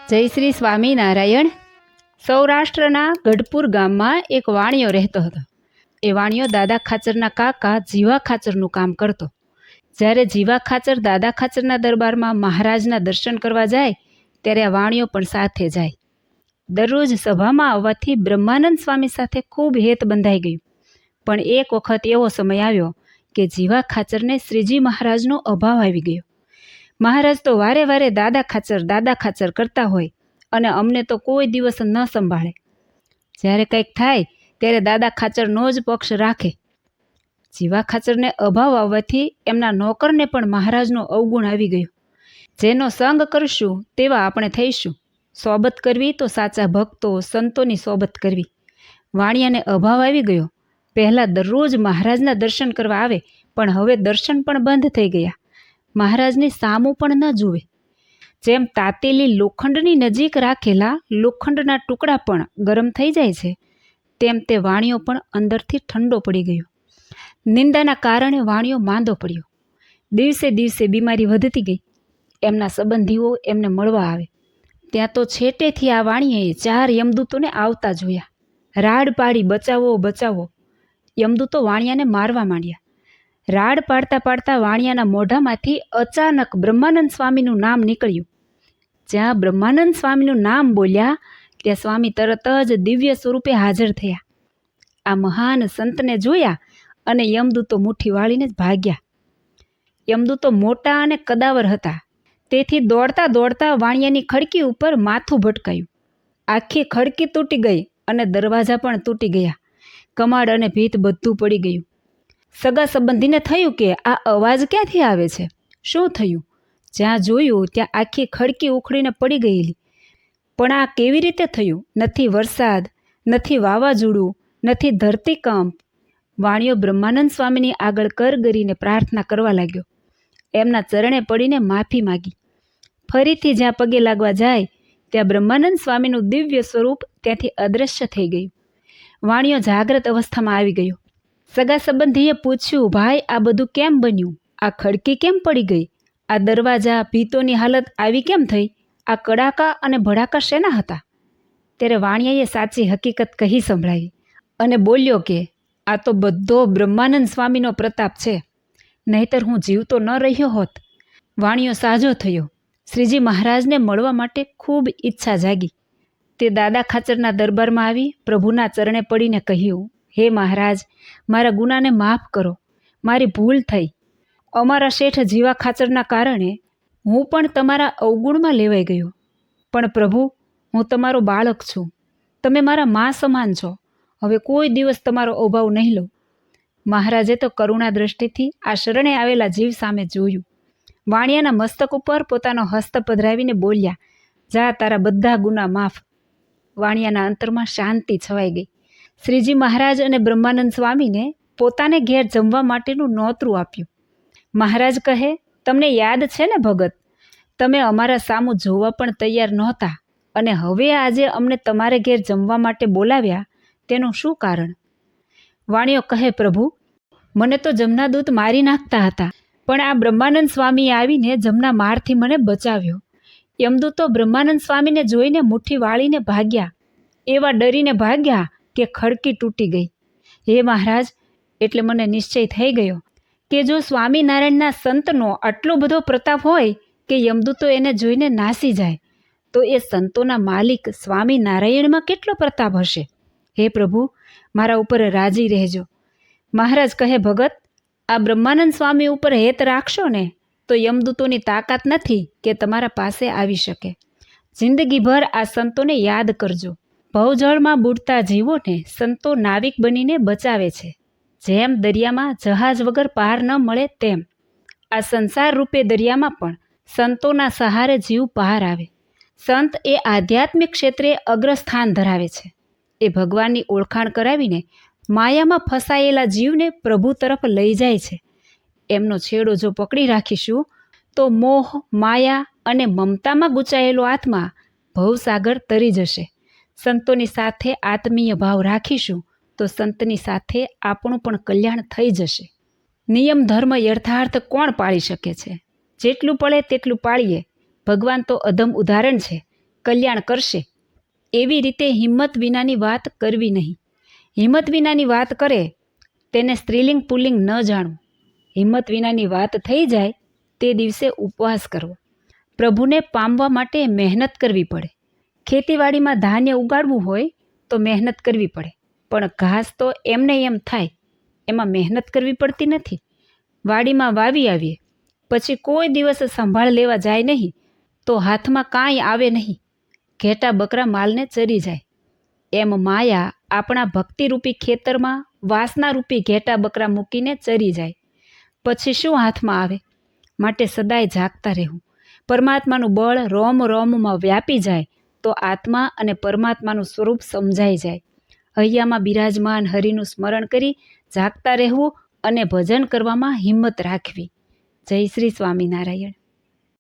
જય શ્રી સ્વામિનારાયણ. સૌરાષ્ટ્રના ગઢપુર ગામમાં એક વાણિયો રહેતો હતો. એ વાણિયો દાદા ખાચરના કાકા જીવા ખાચરનું કામ કરતો. જ્યારે જીવા ખાચર દાદા ખાચરના દરબારમાં મહારાજના દર્શન કરવા જાય ત્યારે આ વાણિયો પણ સાથે જાય. દરરોજ સભામાં આવવાથી બ્રહ્માનંદ સ્વામી સાથે ખૂબ હેત બંધાઈ ગયું. પણ એક વખત એવો સમય આવ્યો કે જીવા ખાચરને શ્રીજી મહારાજનો અભાવ આવી ગયો. મહારાજ તો વારે વારે દાદા ખાચર કરતા હોય અને અમને તો કોઈ દિવસ ન સંભાળે. જ્યારે કંઈક થાય ત્યારે દાદા ખાચરનો જ પક્ષ રાખે. જીવા ખાચરને અભાવ આવવાથી એમના નોકરને પણ મહારાજનો અવગુણ આવી ગયો. જેનો સંગ કરશું તેવા આપણે થઈશું. સોબત કરવી તો સાચા ભક્તો સંતોની સોબત કરવી. વાણિયાને અભાવ આવી ગયો. પહેલાં દરરોજ મહારાજના દર્શન કરવા આવે, પણ હવે દર્શન પણ બંધ થઈ ગયા. મહારાજની સામું પણ ન જુએ. જેમ તાતેલી લોખંડની નજીક રાખેલા લોખંડના ટુકડા પણ ગરમ થઈ જાય છે, તેમ તે વાણિયો પણ અંદરથી ઠંડો પડી ગયો. નિંદાના કારણે વાણિયો માંદો પડ્યો. દિવસે દિવસે બીમારી વધતી ગઈ. એમના સંબંધીઓ એમને મળવા આવે. ત્યાં તો છેટેથી આ વાણિયાએ 4 યમદૂતોને આવતા જોયા. રાડ પાડી બચાવો બચાવો. યમદૂતો વાણિયાને મારવા માંડ્યા. રાડ પાડતા પાડતા વાણિયાના મોઢામાંથી અચાનક બ્રહ્માનંદ સ્વામીનું નામ નીકળ્યું. જ્યાં બ્રહ્માનંદ સ્વામીનું નામ બોલ્યા ત્યાં સ્વામી તરત જ દિવ્ય સ્વરૂપે હાજર થયા. આ મહાન સંતને જોયા અને યમદૂતો મુઠ્ઠી વાળીને જ ભાગ્યા. યમદૂતો મોટા અને કદાવર હતા. તેથી દોડતા દોડતા વાણિયાની ખડકી ઉપર માથું ભટકાયું. આખી ખડકી તૂટી ગઈ અને દરવાજા પણ તૂટી ગયા. કમાડ અને ભીત બધું પડી ગયું. સગા સંબંધીને થયું કે આ અવાજ ક્યાંથી આવે છે? શું થયું? જ્યાં જોયું ત્યાં આખી ખડકી ઉખડીને પડી ગયેલી. પણ આ કેવી રીતે થયું? નથી વરસાદ, નથી વાવાઝોડું, નથી ધરતીકંપ. વાણિયો બ્રહ્માનંદ સ્વામીની આગળ કરગરીને પ્રાર્થના કરવા લાગ્યો. એમના ચરણે પડીને માફી માગી. ફરીથી જ્યાં પગે લાગવા જાય ત્યાં બ્રહ્માનંદ સ્વામીનું દિવ્ય સ્વરૂપ ત્યાંથી અદૃશ્ય થઈ ગયું. વાણિયો જાગ્રત અવસ્થામાં આવી ગયો. સગા સંબંધીએ પૂછ્યું, ભાઈ આ બધું કેમ બન્યું? આ ખડકી કેમ પડી ગઈ? આ દરવાજા ભીતોની હાલત આવી કેમ થઈ? આ કડાકા અને ભડાકા શેના હતા? ત્યારે વાણિયાએ સાચી હકીકત કહી સંભળાવી અને બોલ્યો કે આ તો બધો બ્રહ્માનંદ સ્વામીનો પ્રતાપ છે, નહીતર હું જીવતો ન રહ્યો હોત. વાણિયો સાજો થયો. શ્રીજી મહારાજને મળવા માટે ખૂબ ઈચ્છા જાગી. તે દાદા ખાચરના દરબારમાં આવી પ્રભુના ચરણે પડીને કહ્યું, હે મહારાજ, મારા ગુનાને માફ કરો. મારી ભૂલ થઈ. અમારા શેઠ જીવા ખાચરના કારણે હું પણ તમારા અવગુણમાં લેવાઈ ગયો. પણ પ્રભુ, હું તમારો બાળક છું. તમે મારા મા સમાન છો. હવે કોઈ દિવસ તમારો અભાવ નહીં લઉં. મહારાજે તો કરુણા દ્રષ્ટિથી આ શરણે આવેલા જીવ સામે જોયું. વાણિયાના મસ્તક ઉપર પોતાનો હસ્ત પધરાવીને બોલ્યા, જા, તારા બધા ગુના માફ. વાણિયાના અંતરમાં શાંતિ છવાઈ ગઈ. શ્રીજી મહારાજ અને બ્રહ્માનંદ સ્વામીને પોતાને ઘેર જમવા માટેનું નોતરું આપ્યું. મહારાજ કહે, તમને યાદ છે ને ભગત, તમે અમારા સામું જોવા પણ તૈયાર નહોતા અને હવે આજે અમને તમારે ઘેર જમવા માટે બોલાવ્યા, તેનું શું કારણ? વાણિયો કહે, પ્રભુ, મને તો જમના દૂત મારી નાખતા હતા, પણ આ બ્રહ્માનંદ સ્વામીએ આવીને જમના મારથી મને બચાવ્યો. યમદૂતો બ્રહ્માનંદ સ્વામીને જોઈને મુઠ્ઠી વાળીને ભાગ્યા. એવા ડરીને ભાગ્યા કે ખડકી તૂટી ગઈ. હે મહારાજ, એટલે મને નિશ્ચય થઈ ગયો કે જો સ્વામિનારાયણના સંતનો આટલો બધો પ્રતાપ હોય કે યમદૂતો એને જોઈને નાસી જાય, તો એ સંતોના માલિક સ્વામિનારાયણમાં કેટલો પ્રતાપ હશે. હે પ્રભુ, મારા ઉપર રાજી રહેજો. મહારાજ કહે, ભગત, આ બ્રહ્માનંદ સ્વામી ઉપર હેત રાખશો ને તો યમદૂતોની તાકાત નથી કે તમારા પાસે આવી શકે. જિંદગીભર આ સંતોને યાદ કરજો. ભવજળમાં બુડતા જીવોને સંતો નાવિક બનીને બચાવે છે. જેમ દરિયામાં જહાજ વગર પાર ન મળે તેમ આ સંસાર રૂપે દરિયામાં પણ સંતોના સહારે જીવ પાર આવે. સંત એ આધ્યાત્મિક ક્ષેત્રે અગ્રસ્થાન ધરાવે છે. એ ભગવાનની ઓળખાણ કરાવીને માયામાં ફસાયેલા જીવને પ્રભુ તરફ લઈ જાય છે. એમનો છેડો જો પકડી રાખીશું તો મોહ, માયા અને મમતામાં ગૂંચાયેલો આત્મા ભવસાગર તરી જશે. સંતોની સાથે આત્મીય ભાવ રાખીશું તો સંતની સાથે આપણું પણ કલ્યાણ થઈ જશે. નિયમ ધર્મ યથાર્થ કોણ પાળી શકે છે? જેટલું પડે તેટલું પાળીએ. ભગવાન તો અધમ ઉદાહરણ છે કલ્યાણ કરશે. એવી રીતે હિંમત વિનાની વાત કરવી નહીં. હિંમત વિનાની વાત કરે તેને સ્ત્રીલિંગ પુલ્લિંગ ન જાણવું. હિંમત વિનાની વાત થઈ જાય તે દિવસે ઉપવાસ કરવો. પ્રભુને પામવા માટે મહેનત કરવી પડે. ખેતીવાડીમાં ધાન્ય ઉગાડવું હોય તો મહેનત કરવી પડે, પણ ઘાસ તો એમને એમ થાય, એમાં મહેનત કરવી પડતી નથી. વાડીમાં વાવી આવીએ પછી કોઈ દિવસ સંભાળ લેવા જાય નહીં તો હાથમાં કાંઈ આવે નહીં. ઘેટા બકરા માલને ચરી જાય. એમ માયા આપણા ભક્તિરૂપી ખેતરમાં વાસનારૂપી ઘેટા બકરા મૂકીને ચરી જાય. પછી શું હાથમાં આવે? માટે સદાય જાગતા રહેવું. પરમાત્માનું બળ રોમ રોમમાં વ્યાપી જાય તો આત્મા અને પરમાત્માનું સ્વરૂપ સમજાઈ જાય. હૈયામાં બિરાજમાન હરિનું સ્મરણ કરી જાગતા રહેવું અને ભજન કરવામાં હિંમત રાખવી. જય શ્રી સ્વામિનારાયણ.